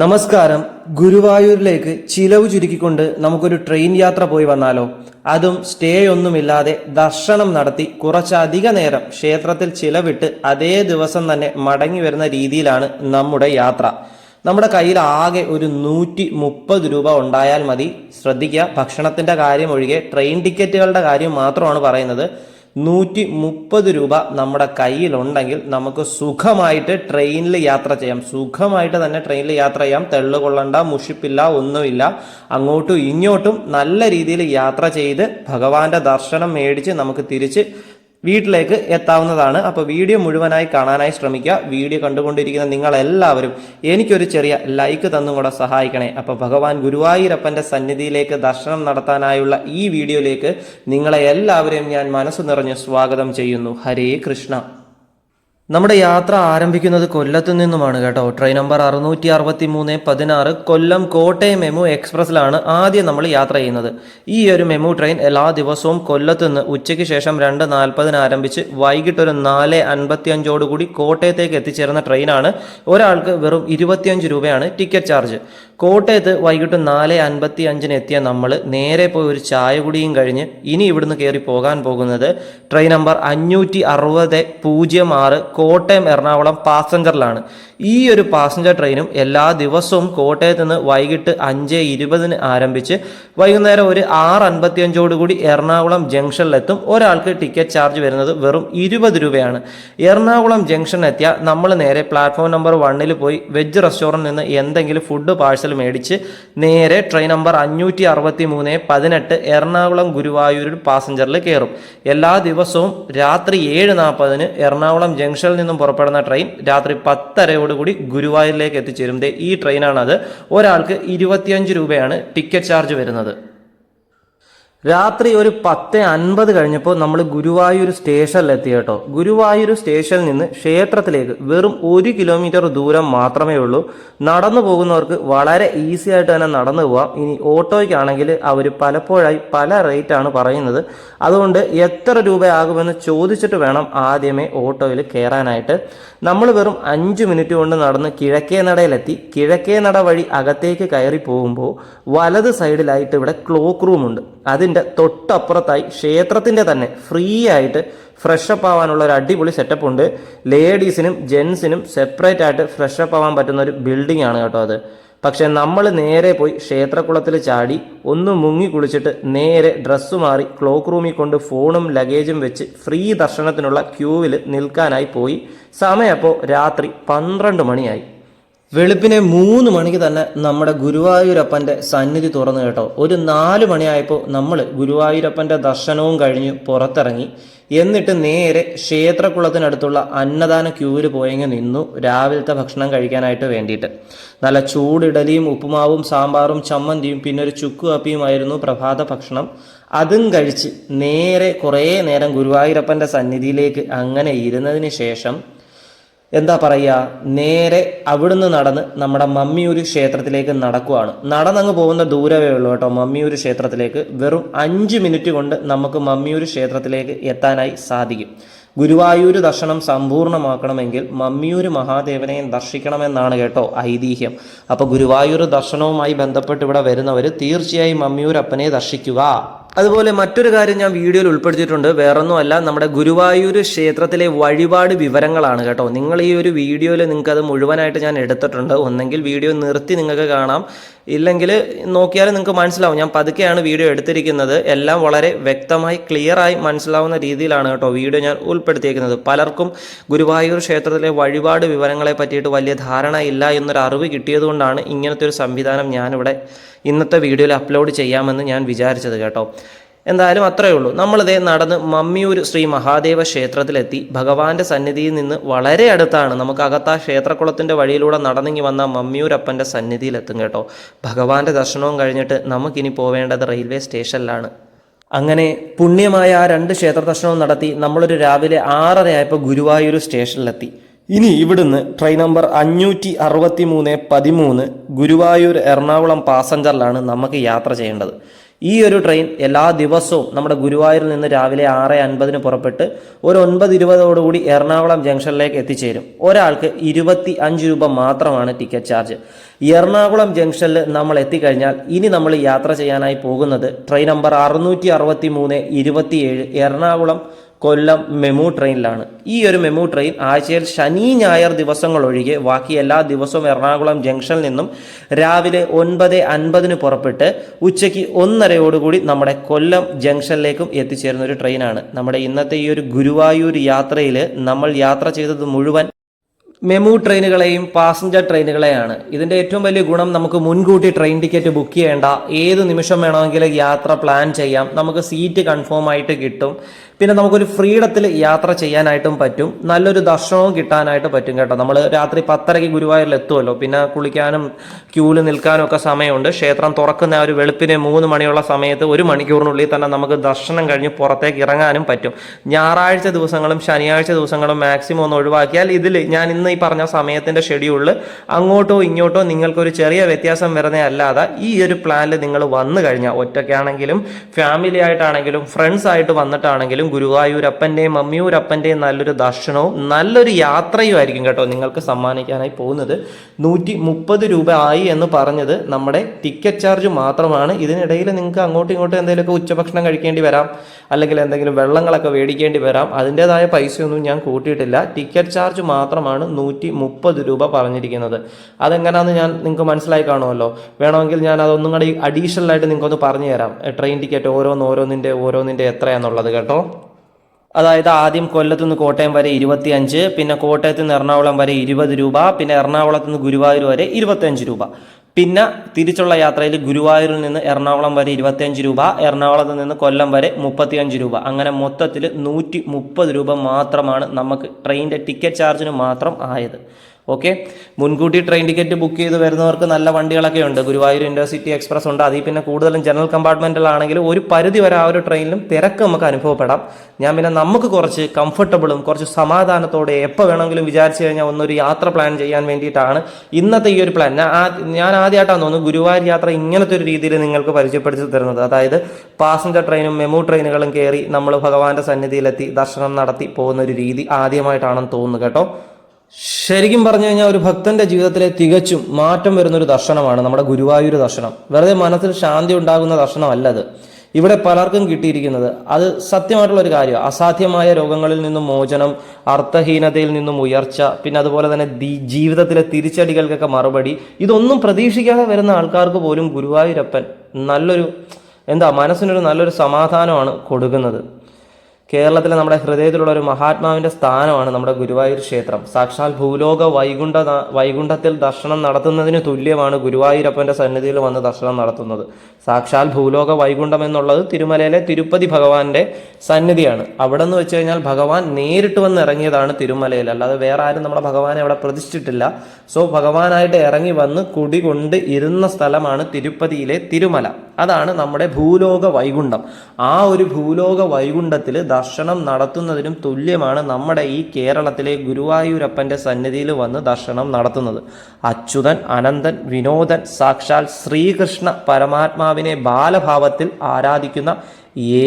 നമസ്കാരം. ഗുരുവായൂരിലേക്ക് ചിലവ് ചുരുക്കിക്കൊണ്ട് നമുക്കൊരു ട്രെയിൻ യാത്ര പോയി വന്നാലോ? അതും സ്റ്റേ ഒന്നുമില്ലാതെ ദർശനം നടത്തി കുറച്ചധിക നേരം ക്ഷേത്രത്തിൽ ചിലവിട്ട് അതേ ദിവസം തന്നെ മടങ്ങി വരുന്ന രീതിയിലാണ് നമ്മുടെ യാത്ര. നമ്മുടെ കയ്യിൽ ആകെ ഒരു 130 രൂപ ഉണ്ടായാൽ മതി. ശ്രദ്ധിക്കുക, ഭക്ഷണത്തിന്റെ കാര്യം ഒഴികെ ട്രെയിൻ ടിക്കറ്റുകളുടെ കാര്യം മാത്രമാണ് പറയുന്നത്. 130 രൂപ നമ്മുടെ കയ്യിലുണ്ടെങ്കിൽ നമുക്ക് സുഖമായിട്ട് ട്രെയിനിൽ യാത്ര ചെയ്യാം. സുഖമായിട്ട് തന്നെ ട്രെയിനിൽ യാത്ര ചെയ്യാം. തെള്ളുകൊള്ളണ്ട, മുഷിപ്പില്ല, ഒന്നുമില്ല. അങ്ങോട്ടും ഇങ്ങോട്ടും നല്ല രീതിയിൽ യാത്ര ചെയ്ത് ഭഗവാന്റെ ദർശനം മേടിച്ച് നമുക്ക് തിരിച്ച് വീട്ടിലേക്ക് എത്താവുന്നതാണ്. അപ്പോൾ വീഡിയോ മുഴുവനായി കാണാനായി ശ്രമിക്കുക. വീഡിയോ കണ്ടുകൊണ്ടിരിക്കുന്ന നിങ്ങളെല്ലാവരും എനിക്കൊരു ചെറിയ ലൈക്ക് തന്നും കൂടെ സഹായിക്കണേ. അപ്പോൾ ഭഗവാൻ ഗുരുവായൂരപ്പൻ്റെ സന്നിധിയിലേക്ക് ദർശനം നടത്താനായുള്ള ഈ വീഡിയോയിലേക്ക് നിങ്ങളെ എല്ലാവരെയും ഞാൻ മനസ്സ് നിറഞ്ഞ് സ്വാഗതം ചെയ്യുന്നു. ഹരേ കൃഷ്ണ. നമ്മുടെ യാത്ര ആരംഭിക്കുന്നത് കൊല്ലത്തു നിന്നുമാണ് കേട്ടോ. Train number 663-16 Kollam Kottayam MEMU എക്സ്പ്രസ്സിലാണ് ആദ്യം നമ്മൾ യാത്ര ചെയ്യുന്നത്. ഈ ഒരു മെമു ട്രെയിൻ എല്ലാ ദിവസവും കൊല്ലത്ത് നിന്ന് ഉച്ചയ്ക്ക് ശേഷം 2:40 ആരംഭിച്ച് വൈകിട്ട് ഒരു 4:55 കോട്ടയത്തേക്ക് എത്തിച്ചേരുന്ന ട്രെയിനാണ്. ഒരാൾക്ക് വെറും 25 രൂപയാണ് ടിക്കറ്റ് ചാർജ്. കോട്ടയത്ത് വൈകിട്ട് 4:55 എത്തിയ നമ്മൾ നേരെ പോയി ഒരു ചായ കുടിയും കഴിഞ്ഞ് ഇനി ഇവിടുന്ന് കയറി പോകാൻ പോകുന്നത് ട്രെയിൻ നമ്പർ 560-06 കോട്ടയം എറണാകുളം പാസഞ്ചറിലാണ്. ഈ ഒരു പാസഞ്ചർ ട്രെയിനും എല്ലാ ദിവസവും കോട്ടയത്ത് നിന്ന് വൈകിട്ട് 5:20 ആരംഭിച്ച് വൈകുന്നേരം ഒരു 6:55 എറണാകുളം ജംഗ്ഷനിലെത്തും. ഒരാൾക്ക് ടിക്കറ്റ് ചാർജ് വരുന്നത് വെറും 20 രൂപയാണ്. എറണാകുളം ജംഗ്ഷനിലെത്തിയ നമ്മൾ നേരെ പ്ലാറ്റ്ഫോം നമ്പർ 1 പോയി വെജ് റെസ്റ്റോറൻറ്റിൽ നിന്ന് എന്തെങ്കിലും ഫുഡ് പാഴ്സൽ മേടിച്ച് നേരെ ട്രെയിൻ നമ്പർ 563-18 എറണാകുളം ഗുരുവായൂർ പാസഞ്ചറിൽ കയറും. എല്ലാ ദിവസവും രാത്രി 7:40 എറണാകുളം ജംഗ്ഷനിൽ നിന്നും പുറപ്പെടുന്ന ട്രെയിൻ രാത്രി 10:30 ഗുരുവായൂരിലേക്ക് എത്തിച്ചേരും. ഈ ട്രെയിനാണത്. ഒരാൾക്ക് 25 രൂപയാണ് ടിക്കറ്റ് ചാർജ് വരുന്നത്. രാത്രി ഒരു 10:50 കഴിഞ്ഞപ്പോൾ നമ്മൾ ഗുരുവായൂർ സ്റ്റേഷനിലെത്തി കേട്ടോ. ഗുരുവായൂർ സ്റ്റേഷനിൽ നിന്ന് ക്ഷേത്രത്തിലേക്ക് വെറും 1 കിലോമീറ്റർ ദൂരം മാത്രമേ ഉള്ളൂ. നടന്നു പോകുന്നവർക്ക് വളരെ ഈസി ആയിട്ട് തന്നെ നടന്നു പോവാം. ഇനി ഓട്ടോയ്ക്കാണെങ്കിൽ അവർ പലപ്പോഴായി പല റേറ്റാണ് പറയുന്നത്. അതുകൊണ്ട് എത്ര രൂപയാകുമെന്ന് ചോദിച്ചിട്ട് വേണം ആദ്യമേ ഓട്ടോയിൽ കയറാനായിട്ട്. നമ്മൾ വെറും 5 മിനിറ്റ് കൊണ്ട് നടന്ന് കിഴക്കേ നടയിലെത്തി. കിഴക്കേ നട വഴി അകത്തേക്ക് കയറി പോകുമ്പോൾ വലത് സൈഡിലായിട്ട് ഇവിടെ ക്ലോക്ക് റൂമുണ്ട്. അതിൻ്റെ തൊട്ടപ്പുറത്തായി ക്ഷേത്രത്തിൻ്റെ തന്നെ ഫ്രീ ആയിട്ട് ഫ്രഷപ്പ് ആവാനുള്ള ഒരു അടിപൊളി സെറ്റപ്പ് ഉണ്ട്. ലേഡീസിനും ജെൻസിനും സെപ്പറേറ്റ് ആയിട്ട് ഫ്രഷപ്പ് ആവാൻ പറ്റുന്ന ഒരു ബിൽഡിംഗ് ആണ് കേട്ടോ അത്. പക്ഷെ നമ്മൾ നേരെ പോയി ക്ഷേത്രക്കുളത്തിൽ ചാടി ഒന്ന് മുങ്ങി കുളിച്ചിട്ട് നേരെ ഡ്രസ്സ് മാറി ക്ലോക്ക് റൂമിൽ കൊണ്ട് ഫോണും ലഗേജും വെച്ച് ഫ്രീ ദർശനത്തിനുള്ള ക്യൂവിൽ നിൽക്കാനായി പോയി. സമയം അപ്പോൾ രാത്രി 12 മണിയായി. വെളുപ്പിനെ 3 മണിക്ക് തന്നെ നമ്മുടെ ഗുരുവായൂരപ്പൻ്റെ സന്നിധി തുറന്നു കേട്ടോ. ഒരു 4 മണിയായപ്പോൾ നമ്മൾ ഗുരുവായൂരപ്പൻ്റെ ദർശനവും കഴിഞ്ഞ് പുറത്തിറങ്ങി. എന്നിട്ട് നേരെ ക്ഷേത്രക്കുളത്തിനടുത്തുള്ള അന്നദാന ക്യൂവിൽ പോയെങ്കിൽ നിന്നു രാവിലത്തെ ഭക്ഷണം കഴിക്കാനായിട്ട് വേണ്ടിയിട്ട്. നല്ല ചൂടിഡലിയും ഉപ്പുമാവും സാമ്പാറും ചമ്മന്തിയും പിന്നെ ഒരു ചുക്ക് കാപ്പിയുമായിരുന്നു പ്രഭാത ഭക്ഷണം. അതും കഴിച്ച് നേരെ കുറേ നേരം ഗുരുവായൂരപ്പൻ്റെ സന്നിധിയിലേക്ക് അങ്ങനെ ഇരുന്നതിന് ശേഷം എന്താ പറയുക, നേരെ അവിടുന്ന് നടന്ന് നമ്മുടെ മമ്മിയൂർ ക്ഷേത്രത്തിലേക്ക് നടക്കുവാണ്. നടന്നങ്ങ് പോകുന്ന ദൂരമേ ഉള്ളൂ കേട്ടോ മമ്മിയൂർ ക്ഷേത്രത്തിലേക്ക്. വെറും 5 മിനിറ്റ് കൊണ്ട് നമുക്ക് മമ്മിയൂർ ക്ഷേത്രത്തിലേക്ക് എത്താനായി സാധിക്കും. ഗുരുവായൂർ ദർശനം സമ്പൂർണ്ണമാക്കണമെങ്കിൽ മമ്മിയൂർ മഹാദേവനെയും ദർശിക്കണമെന്നാണ് കേട്ടോ ഐതിഹ്യം. അപ്പോൾ ഗുരുവായൂർ ദർശനവുമായി ബന്ധപ്പെട്ട് ഇവിടെ വരുന്നവർ തീർച്ചയായും മമ്മിയൂരപ്പനെ ദർശിക്കുക. അതുപോലെ മറ്റൊരു കാര്യം ഞാൻ വീഡിയോയിൽ ഉൾപ്പെടുത്തിയിട്ടുണ്ട്. വേറൊന്നുമല്ല, നമ്മുടെ ഗുരുവായൂർ ക്ഷേത്രത്തിലെ വഴിപാട് വിവരങ്ങളാണ് കേട്ടോ. നിങ്ങൾ ഈ ഒരു വീഡിയോയിൽ നിങ്ങൾക്കത് മുഴുവനായിട്ട് ഞാൻ എടുത്തിട്ടുണ്ട്. ഒന്നെങ്കിൽ വീഡിയോ നിർത്തി നിങ്ങൾക്ക് കാണാം, ഇല്ലെങ്കിൽ നോക്കിയാൽ നിങ്ങൾക്ക് മനസ്സിലാവും. ഞാൻ പതുക്കെയാണ് വീഡിയോ എടുത്തിരിക്കുന്നത്. എല്ലാം വളരെ വ്യക്തമായി ക്ലിയറായി മനസ്സിലാവുന്ന രീതിയിലാണ് കേട്ടോ വീഡിയോ ഞാൻ ഉൾപ്പെടുത്തിയിരിക്കുന്നത്. പലർക്കും ഗുരുവായൂർ ക്ഷേത്രത്തിലെ വഴിപാട് വിവരങ്ങളെ പറ്റിയിട്ട് വലിയ ധാരണ ഇല്ല എന്നൊരു അറിവ് കിട്ടിയതുകൊണ്ടാണ് ഇങ്ങനത്തെ ഒരു സംവിധാനം ഞാനിവിടെ ഇന്നത്തെ വീഡിയോയിൽ അപ്ലോഡ് ചെയ്യാമെന്ന് ഞാൻ വിചാരിച്ചത് കേട്ടോ. എന്തായാലും അത്രയേ ഉള്ളൂ. നമ്മളിതേ നടന്ന് മമ്മിയൂർ ശ്രീ മഹാദേവ ക്ഷേത്രത്തിലെത്തി. ഭഗവാന്റെ സന്നിധിയിൽ നിന്ന് വളരെ അടുത്താണ്. നമുക്ക് അകത്ത് ആ ക്ഷേത്രക്കുളത്തിൻ്റെ വഴിയിലൂടെ നടന്നിങ്ങി വന്ന മമ്മിയൂരപ്പൻ്റെ സന്നിധിയിലെത്തും കേട്ടോ. ഭഗവാന്റെ ദർശനവും കഴിഞ്ഞിട്ട് നമുക്കിനി പോവേണ്ടത് റെയിൽവേ സ്റ്റേഷനിലാണ്. അങ്ങനെ പുണ്യമായ ആ 2 ക്ഷേത്ര ദർശനവും നടത്തി നമ്മളൊരു രാവിലെ 6:30 ആയപ്പോൾ ഗുരുവായൂർ സ്റ്റേഷനിലെത്തി. ഇനി ഇവിടുന്ന് ട്രെയിൻ നമ്പർ 563-13 ഗുരുവായൂർ എറണാകുളം പാസഞ്ചറിലാണ് നമുക്ക് യാത്ര ചെയ്യേണ്ടത്. ഈ ഒരു ട്രെയിൻ എല്ലാ ദിവസവും നമ്മുടെ ഗുരുവായൂരിൽ നിന്ന് രാവിലെ 6:50 പുറപ്പെട്ട് ഒരു 9:20 എറണാകുളം ജംഗ്ഷനിലേക്ക് എത്തിച്ചേരും. ഒരാൾക്ക് 25 രൂപ മാത്രമാണ് ടിക്കറ്റ് ചാർജ്. എറണാകുളം ജംഗ്ഷനിൽ നമ്മൾ എത്തിക്കഴിഞ്ഞാൽ ഇനി നമ്മൾ യാത്ര ചെയ്യാനായി പോകുന്നത് train number 663-27 Ernakulam Kollam MEMU ട്രെയിനിലാണ്. ഈ ഒരു മെമു ട്രെയിൻ ആഴ്ചയിൽ ശനി ഞായർ ദിവസങ്ങൾ ഒഴികെ ബാക്കി എല്ലാ ദിവസവും എറണാകുളം ജംഗ്ഷനിൽ നിന്നും രാവിലെ 9:50 പുറപ്പെട്ട് ഉച്ചയ്ക്ക് 1:30 നമ്മുടെ കൊല്ലം ജംഗ്ഷനിലേക്കും എത്തിച്ചേരുന്ന ഒരു ട്രെയിനാണ്. നമ്മുടെ ഇന്നത്തെ ഈ ഒരു ഗുരുവായൂർ യാത്രയിൽ നമ്മൾ യാത്ര ചെയ്തത് മുഴുവൻ മെമു ട്രെയിനുകളെയും പാസഞ്ചർ ട്രെയിനുകളെയാണ്. ഇതിൻ്റെ ഏറ്റവും വലിയ ഗുണം നമുക്ക് മുൻകൂട്ടി ട്രെയിൻ ടിക്കറ്റ് ബുക്ക് ചെയ്യേണ്ട, ഏത് നിമിഷം വേണമെങ്കിലും യാത്ര പ്ലാൻ ചെയ്യാം, നമുക്ക് സീറ്റ് കൺഫേം ആയിട്ട് കിട്ടും, പിന്നെ നമുക്കൊരു ഫ്രീഡത്തിൽ യാത്ര ചെയ്യാനായിട്ടും പറ്റും, നല്ലൊരു ദർശനവും കിട്ടാനായിട്ട് പറ്റും കേട്ടോ. നമ്മൾ രാത്രി 10:30 ഗുരുവായൂരിൽ എത്തുമല്ലോ, പിന്നെ കുളിക്കാനും ക്യൂവിൽ നിൽക്കാനും ഒക്കെ സമയമുണ്ട്. ക്ഷേത്രം തുറക്കുന്ന ഒരു വെളുപ്പിന് 3 മണിയുള്ള സമയത്ത് 1 മണിക്കൂറിനുള്ളിൽ തന്നെ നമുക്ക് ദർശനം കഴിഞ്ഞ് പുറത്തേക്ക് ഇറങ്ങാനും പറ്റും. ഞായറാഴ്ച ദിവസങ്ങളും ശനിയാഴ്ച ദിവസങ്ങളും മാക്സിമം ഒന്ന് ഒഴിവാക്കിയാൽ ഇതിൽ ഞാൻ ഇന്ന് ഈ പറഞ്ഞ സമയത്തിൻ്റെ ഷെഡ്യൂളിൽ അങ്ങോട്ടോ ഇങ്ങോട്ടോ നിങ്ങൾക്കൊരു ചെറിയ വ്യത്യാസം വരുന്നേ അല്ലാതെ ഈ ഒരു പ്ലാനിൽ നിങ്ങൾ വന്നു കഴിഞ്ഞാൽ ഒറ്റയ്ക്കാണെങ്കിലും ഫാമിലി ആയിട്ടാണെങ്കിലും ഫ്രണ്ട്സ് ആയിട്ട് വന്നിട്ടാണെങ്കിലും ഗുരുവായൂരപ്പൻ്റെയും മമ്മിയൂരപ്പൻ്റെയും നല്ലൊരു ദർശനവും നല്ലൊരു യാത്രയും ആയിരിക്കും കേട്ടോ നിങ്ങൾക്ക് സമ്മാനിക്കാനായി പോകുന്നത്. 130 രൂപ ആയി എന്ന് പറഞ്ഞത് നമ്മുടെ ടിക്കറ്റ് ചാർജ് മാത്രമാണ്. ഇതിനിടയിൽ നിങ്ങൾക്ക് അങ്ങോട്ടും ഇങ്ങോട്ടും എന്തെങ്കിലുമൊക്കെ ഉച്ചഭക്ഷണം കഴിക്കേണ്ടി വരാം, അല്ലെങ്കിൽ എന്തെങ്കിലും വെള്ളങ്ങളൊക്കെ മേടിക്കേണ്ടി വരാം. അതിൻ്റെതായ പൈസയൊന്നും ഞാൻ കൂട്ടിയിട്ടില്ല. ടിക്കറ്റ് ചാർജ് മാത്രമാണ് 130 രൂപ പറഞ്ഞിരിക്കുന്നത്. അതെങ്ങനെയാണെന്ന് ഞാൻ നിങ്ങൾക്ക് മനസ്സിലായി കാണുമല്ലോ. വേണമെങ്കിൽ ഞാൻ അതൊന്നും കൂടി അഡീഷണൽ ആയിട്ട് നിങ്ങൾക്കൊന്ന് പറഞ്ഞു തരാം. ട്രെയിൻ ടിക്കറ്റ് ഓരോന്നിൻ്റെ എത്രയാണെന്നുള്ളത് കേട്ടോ. അതായത് ആദ്യം കൊല്ലത്തു നിന്ന് കോട്ടയം വരെ 25, പിന്നെ കോട്ടയത്ത് നിന്ന് എറണാകുളം വരെ 20 രൂപ, പിന്നെ എറണാകുളത്ത് നിന്ന് ഗുരുവായൂർ വരെ 25 രൂപ, പിന്നെ തിരിച്ചുള്ള യാത്രയിൽ ഗുരുവായൂരിൽ നിന്ന് എറണാകുളം വരെ 25 രൂപ, എറണാകുളത്ത് നിന്ന് കൊല്ലം വരെ 35 രൂപ. അങ്ങനെ മൊത്തത്തിൽ 130 രൂപ മാത്രമാണ് നമുക്ക് ട്രെയിനിൻ്റെ ടിക്കറ്റ് ചാർജിന് മാത്രം ആയത്. ഓക്കെ, മുൻകൂട്ടി ട്രെയിൻ ടിക്കറ്റ് ബുക്ക് ചെയ്ത് വരുന്നവർക്ക് നല്ല വണ്ടികളൊക്കെ ഉണ്ട്. ഗുരുവായൂർ ഇൻ്റർസിറ്റി എക്സ്പ്രസ് ഉണ്ട്. അതിൽ പിന്നെ കൂടുതലും ജനറൽ കമ്പാർട്ട്മെൻറ്റിലാണെങ്കിലും ഒരു പരിധി വരെ ആ ഒരു ട്രെയിനിലും തിരക്ക് നമുക്ക് അനുഭവപ്പെടാം. ഞാൻ പിന്നെ നമുക്ക് കുറച്ച് കംഫർട്ടബിളും കുറച്ച് സമാധാനത്തോടെ എപ്പോൾ വേണമെങ്കിലും വിചാരിച്ചു കഴിഞ്ഞാൽ ഒന്നൊരു യാത്ര പ്ലാൻ ചെയ്യാൻ വേണ്ടിയിട്ടാണ് ഇന്നത്തെ ഈ ഒരു പ്ലാൻ. ഞാൻ ആദ്യമായിട്ടാണ് തോന്നുന്നു ഗുരുവായൂർ യാത്ര ഇങ്ങനത്തെ ഒരു രീതിയിൽ നിങ്ങൾക്ക് പരിചയപ്പെടുത്തി തരുന്നത്. അതായത് പാസഞ്ചർ ട്രെയിനും മെമു ട്രെയിനുകളും കയറി നമ്മൾ ഭഗവാന്റെ സന്നിധിയിലെത്തി ദർശനം നടത്തി പോകുന്ന ഒരു രീതി ആദ്യമായിട്ടാണെന്ന് തോന്നുന്നു കേട്ടോ. ശരിക്കും പറഞ്ഞു കഴിഞ്ഞാൽ ഒരു ഭക്തന്റെ ജീവിതത്തിലെ തികച്ചും മാറ്റം വരുന്നൊരു ദർശനമാണ് നമ്മുടെ ഗുരുവായൂർ ദർശനം. വെറുതെ മനസ്സിൽ ശാന്തി ഉണ്ടാകുന്ന ദർശനമല്ലത്. ഇവിടെ പലർക്കും കിട്ടിയിരിക്കുന്നത് അത് സത്യമായിട്ടുള്ള ഒരു കാര്യമാണ്. അസാധ്യമായ രോഗങ്ങളിൽ നിന്നും മോചനം, അർത്ഥഹീനതയിൽ നിന്നും ഉയർച്ച, പിന്നെ അതുപോലെ തന്നെ ജീവിതത്തിലെ തിരിച്ചടികൾക്കൊക്കെ മറുപടി. ഇതൊന്നും പ്രതീക്ഷിക്കാതെ വരുന്ന ആൾക്കാർക്ക് പോലും ഗുരുവായൂരപ്പൻ മനസ്സിനൊരു നല്ലൊരു സമാധാനമാണ് കൊടുക്കുന്നത്. കേരളത്തിലെ നമ്മുടെ ഹൃദയത്തിലുള്ള ഒരു മഹാത്മാവിൻ്റെ സ്ഥാനമാണ് നമ്മുടെ ഗുരുവായൂർ ക്ഷേത്രം. സാക്ഷാൽ ഭൂലോക വൈകുണ്ഠത്തിൽ ദർശനം നടത്തുന്നതിന് തുല്യമാണ് ഗുരുവായൂരപ്പൻ്റെ സന്നിധിയിൽ വന്ന് ദർശനം നടത്തുന്നത്. സാക്ഷാൽ ഭൂലോക വൈകുണ്ഠം എന്നുള്ളത് തിരുമലയിലെ തിരുപ്പതി ഭഗവാന്റെ സന്നിധിയാണ്. അവിടെ നിന്ന് വെച്ച് കഴിഞ്ഞാൽ ഭഗവാൻ നേരിട്ട് വന്ന് ഇറങ്ങിയതാണ് തിരുമലയിൽ, അല്ലാതെ വേറെ ആരും നമ്മുടെ ഭഗവാനെ അവിടെ പ്രതിഷ്ഠിച്ചിട്ടില്ല. സോ ഭഗവാനായിട്ട് ഇറങ്ങി വന്ന് കുടികൊണ്ട് ഇരുന്ന സ്ഥലമാണ് തിരുപ്പതിയിലെ തിരുമല. അതാണ് നമ്മുടെ ഭൂലോക വൈകുണ്ഠം. ആ ഒരു ഭൂലോക വൈകുണ്ഠത്തിൽ ദർശനം നടത്തുന്നതിനും തുല്യമാണ് നമ്മുടെ ഈ കേരളത്തിലെ ഗുരുവായൂരപ്പൻ്റെ സന്നിധിയിൽ വന്ന് ദർശനം നടത്തുന്നത്. അച്യുതൻ, അനന്തൻ, വിനോദൻ, സാക്ഷാൽ ശ്രീകൃഷ്ണ പരമാത്മാവിനെ ബാലഭാവത്തിൽ ആരാധിക്കുന്ന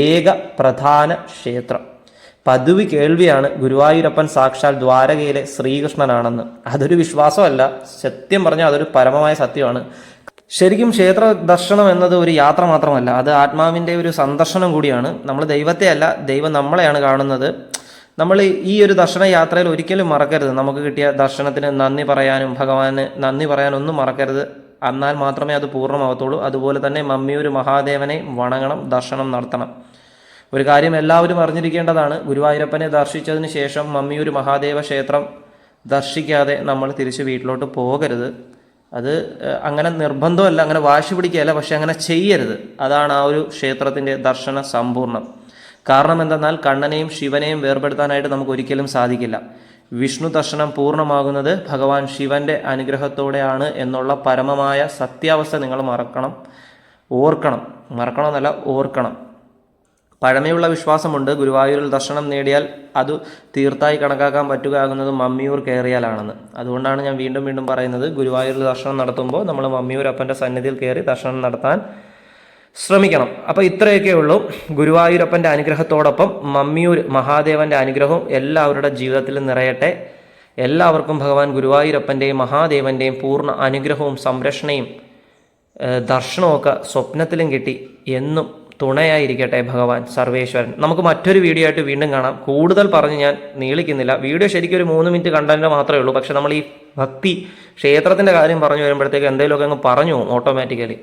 ഏക പ്രധാന ക്ഷേത്രം. പതിവ് കേൾവിയാണ് ഗുരുവായൂരപ്പൻ സാക്ഷാൽ ദ്വാരകയിലെ ശ്രീകൃഷ്ണനാണെന്ന്. അതൊരു വിശ്വാസമല്ല, സത്യം പറഞ്ഞാൽ അതൊരു പരമമായ സത്യമാണ്. ശരിക്കും ക്ഷേത്ര ദർശനം എന്നത് ഒരു യാത്ര മാത്രമല്ല, അത് ആത്മാവിൻ്റെ ഒരു സന്ദർശനം കൂടിയാണ്. നമ്മൾ ദൈവത്തെ അല്ല, ദൈവം നമ്മളെയാണ് കാണുന്നത്. നമ്മൾ ഈ ഒരു ദർശന യാത്രയിൽ ഒരിക്കലും മറക്കരുത്, നമുക്ക് കിട്ടിയ ദർശനത്തിന് നന്ദി പറയാനും ഭഗവാന് നന്ദി പറയാനൊന്നും മറക്കരുത്. എന്നാൽ മാത്രമേ അത് പൂർണ്ണമാവത്തുള്ളൂ. അതുപോലെ തന്നെ മമ്മിയൂർ മഹാദേവനെ വണങ്ങണം, ദർശനം നടത്തണം. ഒരു കാര്യം എല്ലാവരും അറിഞ്ഞിരിക്കേണ്ടതാണ്, ഗുരുവായൂരപ്പനെ ദർശിച്ചതിന് ശേഷം മമ്മിയൂർ മഹാദേവ ക്ഷേത്രം ദർശിക്കാതെ നമ്മൾ തിരിച്ച് വീട്ടിലോട്ട് പോകരുത്. അത് അങ്ങനെ നിർബന്ധമല്ല, അങ്ങനെ വാശി പിടിക്കുകയല്ല, പക്ഷെ അങ്ങനെ ചെയ്യരുത്. അതാണ് ആ ഒരു ക്ഷേത്രത്തിൻ്റെ ദർശന സമ്പൂർണ്ണം. കാരണം എന്തെന്നാൽ കണ്ണനെയും ശിവനെയും വേർപെടുത്താനായിട്ട് നമുക്ക് ഒരിക്കലും സാധിക്കില്ല. വിഷ്ണു ദർശനം പൂർണ്ണമാകുന്നത് ഭഗവാൻ ശിവന്റെ അനുഗ്രഹത്തോടെയാണ് എന്നുള്ള പരമമായ സത്യാവസ്ഥ നിങ്ങൾ ഓർക്കണം. പഴമയുള്ള വിശ്വാസമുണ്ട്, ഗുരുവായൂരിൽ ദർശനം നേടിയാൽ അത് തീർത്തായി കണക്കാക്കാൻ പറ്റുകയാകുന്നത് മമ്മിയൂർ കയറിയാലാണെന്ന്. അതുകൊണ്ടാണ് ഞാൻ വീണ്ടും വീണ്ടും പറയുന്നത്, ഗുരുവായൂരിൽ ദർശനം നടത്തുമ്പോൾ നമ്മൾ മമ്മിയൂർ അപ്പൻ്റെ സന്നിധിയിൽ കയറി ദർശനം നടത്താൻ ശ്രമിക്കണം. അപ്പോൾ ഇത്രയൊക്കെ ഉള്ളൂ. ഗുരുവായൂരപ്പൻ്റെ അനുഗ്രഹത്തോടൊപ്പം മമ്മിയൂർ മഹാദേവൻ്റെ അനുഗ്രഹവും എല്ലാവരുടെ ജീവിതത്തിൽ നിറയട്ടെ. എല്ലാവർക്കും ഭഗവാൻ ഗുരുവായൂരപ്പൻ്റെയും മഹാദേവൻ്റെയും പൂർണ്ണ അനുഗ്രഹവും സംരക്ഷണയും ദർശനമൊക്കെ സ്വപ്നത്തിലും കിട്ടി എന്നും തുണയായിരിക്കട്ടെ ഭഗവാൻ സർവേശ്വരൻ. നമുക്ക് മറ്റൊരു വീഡിയോ ആയിട്ട് വീണ്ടും കാണാം. കൂടുതൽ പറഞ്ഞ് ഞാൻ നീളിക്കുന്നില്ല. വീഡിയോ ശരിക്കും ഒരു 3 മിനിറ്റ് കണ്ടന്റ് മാത്രമേ ഉള്ളൂ. പക്ഷെ നമ്മൾ ഈ ഭക്തി ക്ഷേത്രത്തിൻ്റെ കാര്യം പറഞ്ഞു വരുമ്പോഴത്തേക്ക് എന്തെങ്കിലുമൊക്കെ അങ്ങ് പറഞ്ഞു പോകും ഓട്ടോമാറ്റിക്കലി.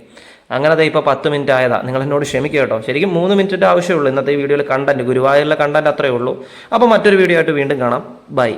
അങ്ങനത്തെ ഇപ്പോൾ 10 മിനിറ്റ് ആയതാ. നിങ്ങൾ എന്നോട് ക്ഷമിക്കുക കേട്ടോ. ശരിക്കും 3 മിനിറ്റിൻ്റെ ആവശ്യമുള്ളൂ ഇന്നത്തെ വീഡിയോയിൽ കണ്ടന്റ്. ഗുരുവായൂരിലെ കണ്ടന്റ് അത്രയേ ഉള്ളൂ. അപ്പോൾ മറ്റൊരു വീഡിയോ ആയിട്ട് വീണ്ടും കാണാം. ബൈ.